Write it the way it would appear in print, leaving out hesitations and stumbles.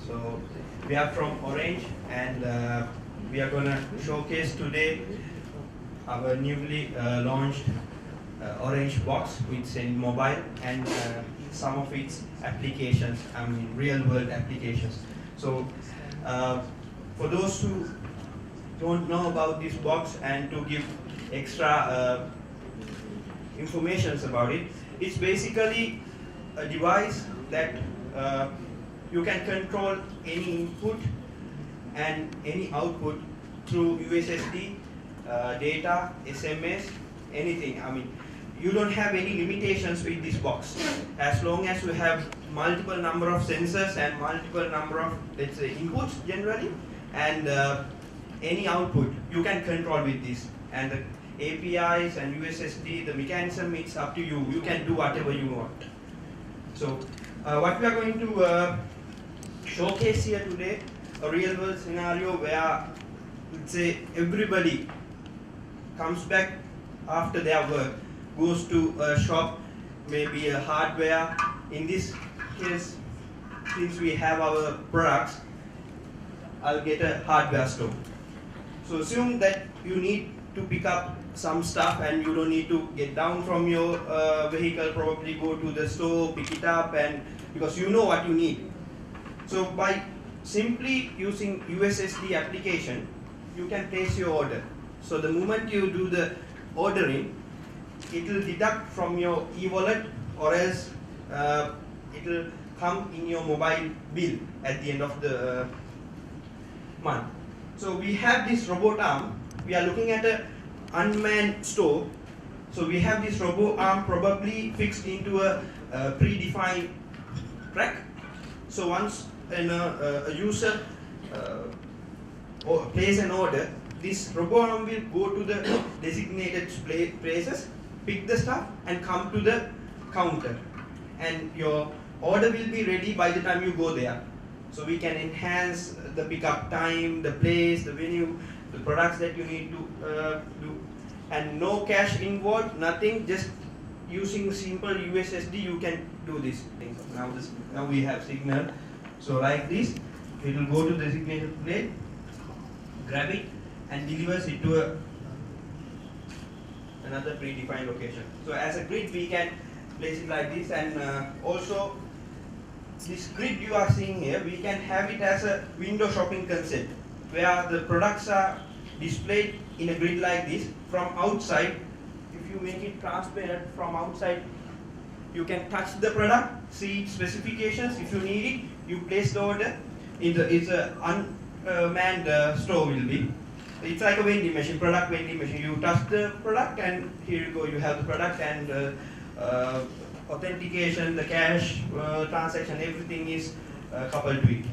So we are from Orange, and we are going to showcase today our newly launched Orange Box with in mobile and some of its applications, I mean real world applications. So for those who don't know about this box and to give extra information about it, it's basically a device that you can control any input and any output through USSD, data, SMS, anything. I mean, you don't have any limitations with this box. As long as you have multiple number of sensors and multiple number of, let's say, inputs generally, and any output you can control with this. And the APIs and USSD, the mechanism, it's up to you. You can do whatever you want. So what we are going to showcase here today, a real world scenario where, let's say, everybody comes back after their work, goes to a shop, maybe a hardware. In this case, since we have our products, I'll get a hardware store. So assume that you need to pick up some stuff and you don't need to get down from your vehicle, probably go to the store, pick it up, and because you know what you need. So by simply using USSD application, you can place your order. So the moment you do the ordering, it will deduct from your e-wallet, or else it will come in your mobile bill at the end of the month. So we have this robot arm. We are looking at an unmanned store. So we have this robot arm probably fixed into a predefined track. So once a user place an order, this robot arm will go to the designated places, pick the stuff, and come to the counter. And your order will be ready by the time you go there. So we can enhance the pickup time, the place, the venue, the products that you need to do, and no cash involved, nothing. Just using simple USSD, you can do this. Now we have signal. So like this, it will go to the designated place, grab it, and delivers it to another predefined location. So as a grid, we can place it like this, and also this grid you are seeing here, we can have it as a window shopping concept, where the products are displayed in a grid like this. From outside, if you make it transparent from outside, you can touch the product, see its specifications. If you need it, you place the order. It's a unmanned store will be. It's like a vending machine, product vending machine. You touch the product, and here you go, you have the product, and authentication, the cash transaction, everything is coupled to it.